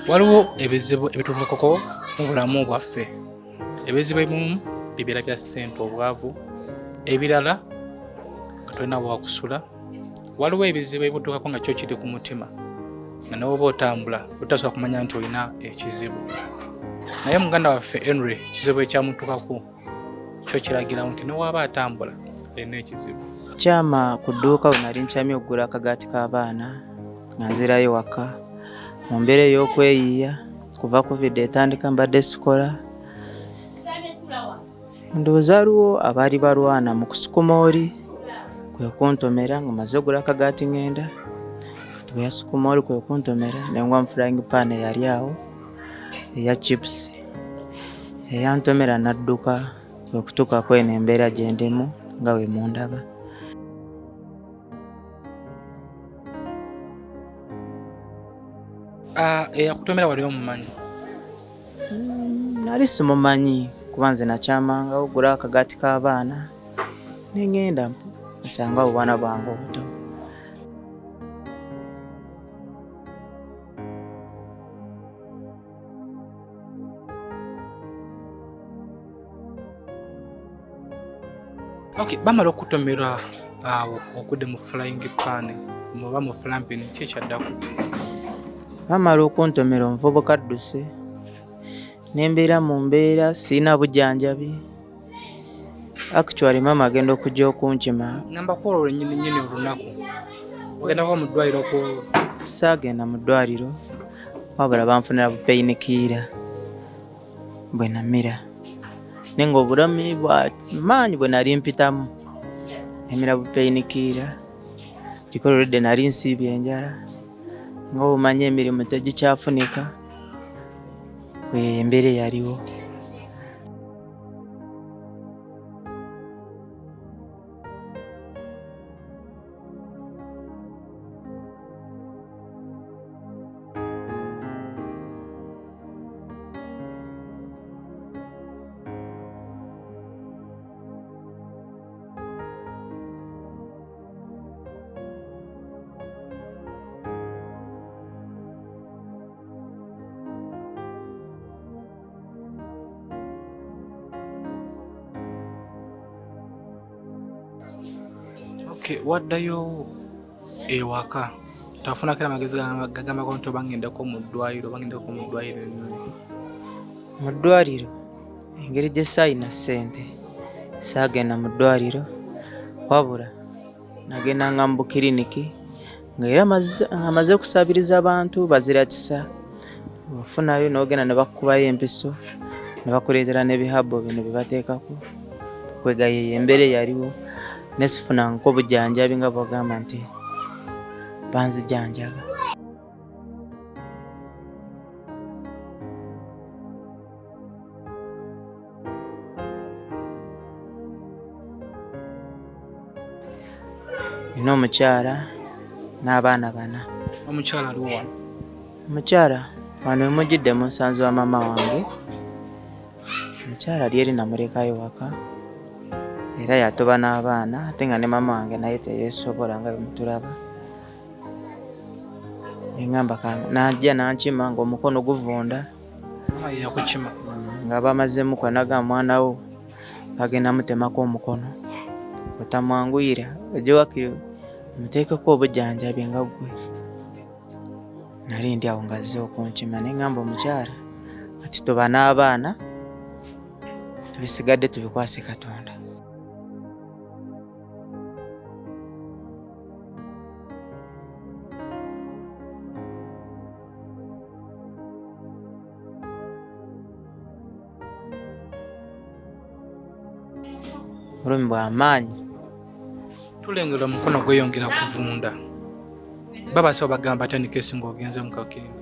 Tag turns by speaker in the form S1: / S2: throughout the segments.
S1: Waliwo ebizibu ebitutukako mu bulamu bwaffe. Ebizibu ebimu bibeera bya ssente, obwavu, ebirala nga tolina wakusula. Waliwo ebizibu ebitukako nga kyo kiri ku mutima, nga ne woba otambula otasobola kumanya nti olina ekizibu. Naye muganda waffe Henery, ekizibu ekyamutukako kyo kiragira nti ne waba atambula alina ekizibu.
S2: Kyama ku dduuka we nali nkyamye okugula akagaati k'abaana nga nzirayo waka mu mbeera ey'okweyiiya kuva covid etandika mbadde sikola. Ndowooza waliwo abaali balwana mu kusukuma oli kwe kuntomera nga maze ogula akagaati ngenda, kati bwe yasukuma oli kwe kuntomera ne ngwa mu frying pan eyali awo eya chips, eyantomera n'adduka kwe kutuukako eno embeera gye ndimu nga we mundaba.
S1: Eyakutomera wali omumanyi?
S2: Nali simumanyi kuba nze nakyamanga ogula akagaati k'abaana ne ngenda nsanga obwana bwange obuto.
S1: Okay, bamala okutomera awo okudde mu frying pan muba mu flampin ki ekyaddako?
S2: Bamala okuntomera omuvubuka adduse nembeera mu mbeera sirina bujanjabi. Actually mama agenda okujja okunkima.
S1: Ngamba ku olwo nnyini olunaku ogenda mu ddwaliro ku?
S2: Saagenda mu ddwaliro wabula banfunira bupainkiller bwe namira, naye nga obulamu bwa maanyi bwe nali mpitamu nemira bupainkiller gikololedde nali nsiibye enjala. Nga obumanyi emirimu tegikyafunika, embeera eyaliwo.
S1: Okay, waddayo ewaka tafunako era amagezi gagambako nti oba ngendako mu ddwaliro
S2: Mu ddwaliro engeri gye saayina ssente saagenda mu ddwaliro, wabula nagendanga mu bukiriniki nga era amaze kusabiriza abantu bazira kisa. Ofunayo n'ogenda ne bakubayo empiso ne bakuleetera n'ebihabo bino bye bateekako kwegayeeyo embeera eyaliwo. Nesifunangako obujanjabi nga bwagamba nti banzijanjaba. Nina omukyala n'abaana 4.
S1: Omukyala aliwo wano?
S2: Omukyala wano wemujjidde mu nsanzi wa mama wange. Omukyala ali eri namulekayo waka era yatoba n'abaana ate nga ne mama wange naye teyeesobola nga bimutulaba. Neŋŋamba najja nankima nga omukono guvunda.
S1: Yakukima?
S2: Nga bamazzemu kwanaga mwana wo bagenda mutemako omukono, otamwanguyira ojje wakiri muteekeko obujanjabi nga ggwe. Nali ndi awo nga azze okunkima neŋŋamba omukyala kati toba n'abaana, ebisigadde tubikwase Katonda. Bulumi bw'amaanyi.
S1: Tulengera omukono gweyongera kuvunda. Babasawo bagamba atandika esi ng'ogenze mu kakiriniki.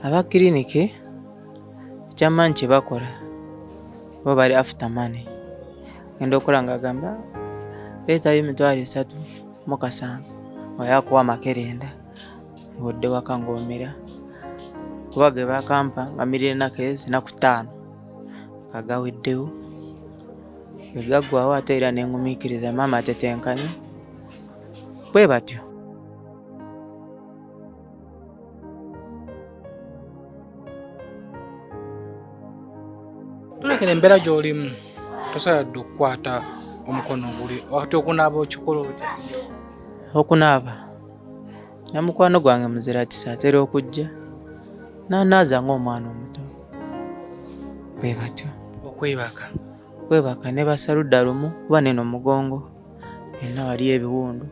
S2: Abakiriniki ekyamaanyi kye bakola bo bali after money. Genda okola ng'agamba leetayo $3,700 nga yakuwa amakerenda ng'odde waka ng'omira. Kuba ge bakampa nga mirire ennaku zinaku 5 kagaweddewo. Gaggwawo ate era nengumiikiriza maama atetenkanye bwe batyo.
S1: tulekera embeera gy'olimu tosaladde okukwata omukono guli ate okunaaba okikola otya?
S2: Okunaaba na mukwano gwange muzira kisa atera okujja nanaaza ng'omwana omuto bwe batyo okwebaka ne basaludda lumu kuba neno mugongo enna waliyo ebiwundu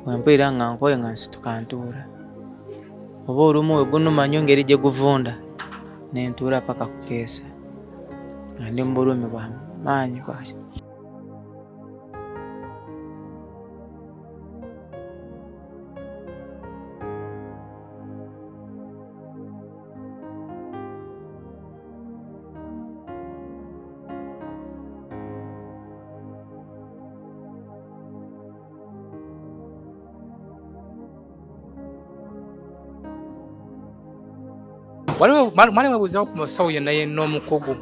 S2: wempulira nga nkoye nga nsituka ntuula oba olumu we gunuma nnyo ngeri gye guvunda nentuula paka kukeesa nga ndi mu bulumi bwa maanyi bwaki.
S1: Waliwo mwali mwebuuzawo ku musawo yenna yenna omukugu?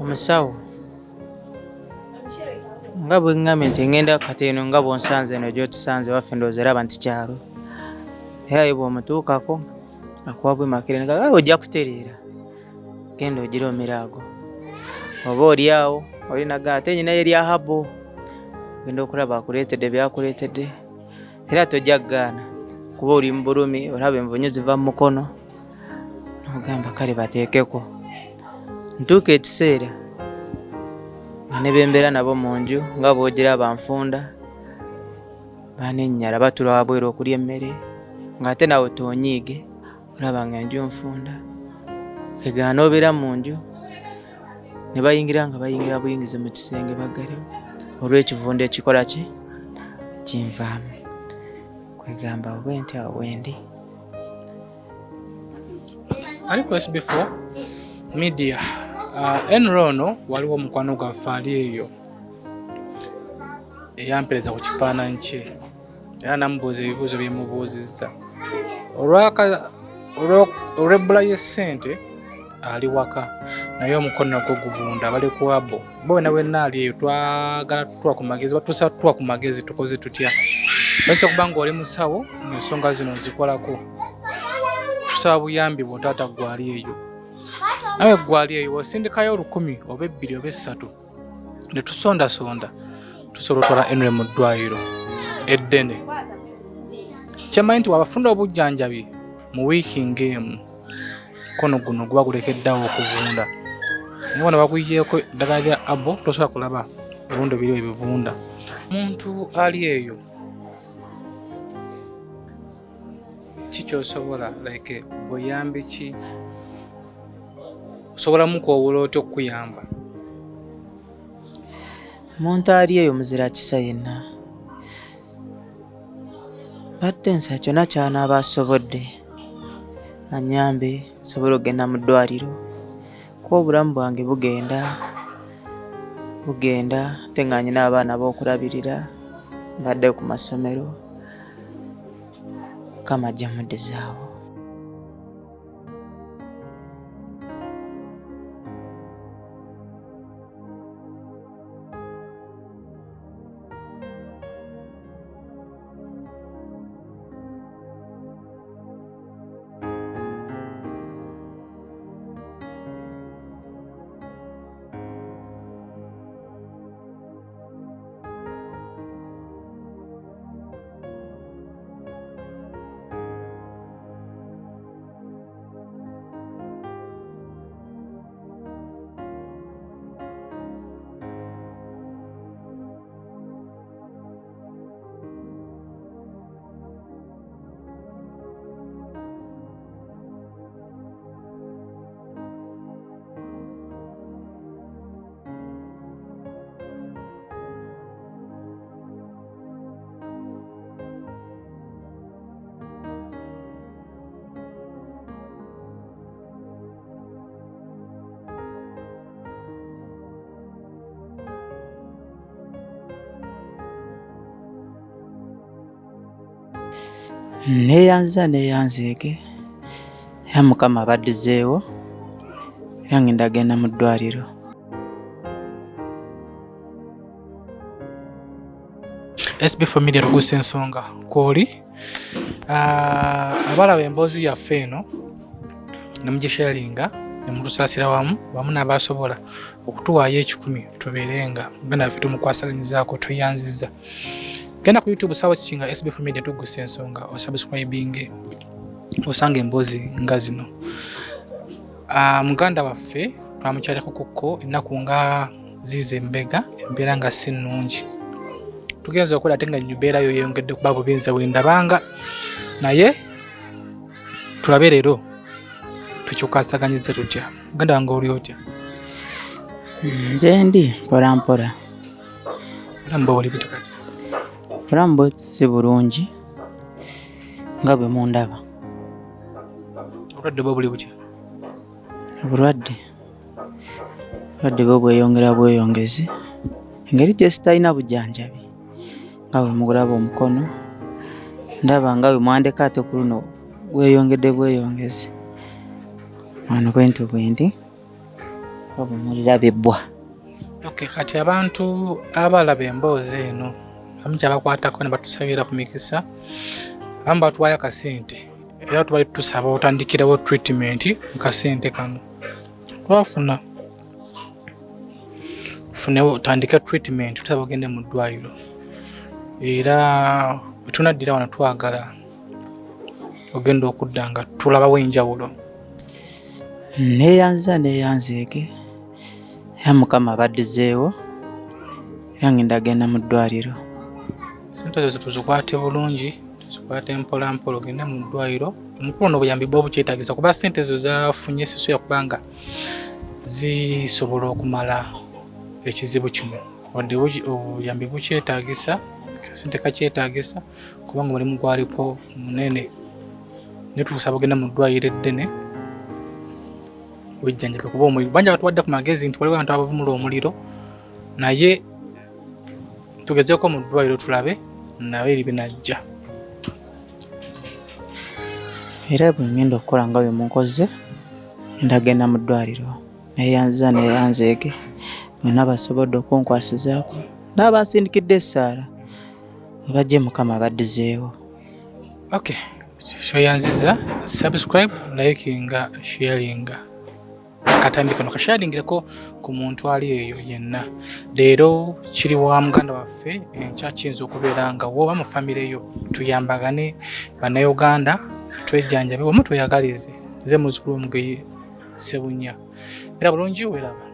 S2: Omusawo nga bwe ngambye nti ngenda kati eno nga bwonsanze eno gy'otusanze waffe ndowooza eraba nti kyalo era ye bw'omutuukako akuwa bwemakire nga ojja kutereera genda ogira omiraago oba oli awo olinaga ate nyina ye lya habo genda okulaba akuleetedde byakuleetedde era tojja kugaana kuba oli mu bulumi olaba envunyu ziva mu mukono ogamba kale bateekeko ntuuka ekiseera nga ne bembeera nabo mu nju nga bw'ogira banfunda banennyala batula wabweru okulya emmere ng'ate nawe tonyiige olaba nga enju nfunda egaana obeera mu nju ne bayingira nga bayingira buyingizi mu kisenge baggalewo olw'ekivundu ekikola ki kinvaamu kwegamba obwe nti awo wendi.
S1: Ariko before media Henery ono waliwo omukwano gwaffe ali eyo eyampereza ku kifaananyi kye era namubuuza ebibuuzo bye mubuuzizza olw'ebbula y'essente ali waka naye omukono nagwo guvunda bali ku abo bo wena wenna ali eyo twagala tutwa ku magezi batuusa tutwa ku magezi tukoze tutya oyinza okuba nga oli musawo ensonga zino zikolako tusaba buyambi bw'otaata gwali eyo nawe gwali eyo osindikayo 10 oba 2 oba 3 ne tusondasonda tusobola otwala Henery mu ddwaliro eddene kyemanyi nti wabafunda obujanjabi mu wiiki ng'emu kono guno guba gulekeddawo okuvunda naye wano baguyiyeeko eddagala lya abo tosobola kulaba ebiwundu biri ebivunda. Omuntu ali eyo kikyosobola like buyambi ki osobola mukoowoola otya okuyamba?
S2: Omuntu ali eyo muzira kisa yenna badde nsa kyonna kyanaaba asobodde anyambe nsobole okgenda mu ddwaliro kuba obulamu bwange bugenda ate nga nyina abaana b'okulabirira badde ku masomero Mukama ajja muddizaawo. neyanzeege era Mukama abaddizeewo era ngenda genda mu ddwaliro.
S1: SB4 Media tugusa ensonga kwoli abalaba emboozi yaffe eno ne mugisharinga ne mutusaasira wamu n'abasobola okutuwaayo 10 tubeerenga genda ffe tumukwasaganyizaako tweyanziza. Genda ku YouTube sawa kinga SBF Media tugusa ensonga osubscribing osanga emboozi nga zino. Muganda waffe twamukyaleko kuko ennaku nga zize embega embeera nga si nnungi. Tugenza okola ate nga embeera yo yeyongedde kuba bubinza wendabanga naye tulabe leero tukyukasaganyiza tutya. Muganda wange oli otya?
S2: Nje ndi mpola mpola.
S1: Olamba oli buti kati?
S2: Olamba si bulungi nga bwe mundaba.
S1: Obulwadde bwo buli butya?
S2: Obulwadde bwo bweyongera bweyongezi engeri gye sitalina bujanjabi nga bwe mugulaba omukono ndaba nga bwe mwandeka ate ku luno bweyongedde bweyongezi. Wano bwentu bwendi nga bwe mulirabibbwa.
S1: Okay, kati abantu abalaba emboozi eno abamu kyabakwatako ne batusabira ku mikisa abamu batuwaayo akasente era tubali tusaba otandikirawo treatment mu kasente kano twafuna funewo otandika treatment tusaba ogende mu ddwaliro era wetunaddira wano twagala ogenda okudda nga tulabawo enjawulo.
S2: Neyanzeege era Mukama abaddizeewo era ngenda genda mu ddwaliro.
S1: Sente zo tuzikwate bulungi, tuzikwate mpola mpola ogende mu ddwaliro. Omukulu n'obuyambi bwo bukyetaagisa kuba sente zo zafunye siso yakubanga zisobola okumala ekizibu kino. Wadde obuyambi bukyetaagisa, kasente kakyetaagisa kubanga mulimu gwaliko munene. Naye tukusaba ogenda mu ddwaliro eddene wejjanjabe kuba omuliro. Banja batuwadde ku magezi nti waliwo abantu abavumula omuliro naye tugezeeko mu ddwaliro tulabe nawe eri binajja.
S2: Era bwe ngenda okukola nga bwe munkoze ndagenda mu ddwaliro neyanzeege bonna basobodde okunkwasizaako n'abansindikidde essaala bajje Mukama abaddizeewo.
S1: Okay, kyoyanziza subscribe, likinga, sharinga. Katambi kano kasharingireko ku muntu ali eyo yenna. Leero kiri wa muganda waffe enkya kiyinza okubeera nga woba mu famire yo tuyambagane bannayuganda twejjanjabe wamu tweyagalize. Nze muzzukulu Omugeyi Ssebunya. Era bulungi weraba.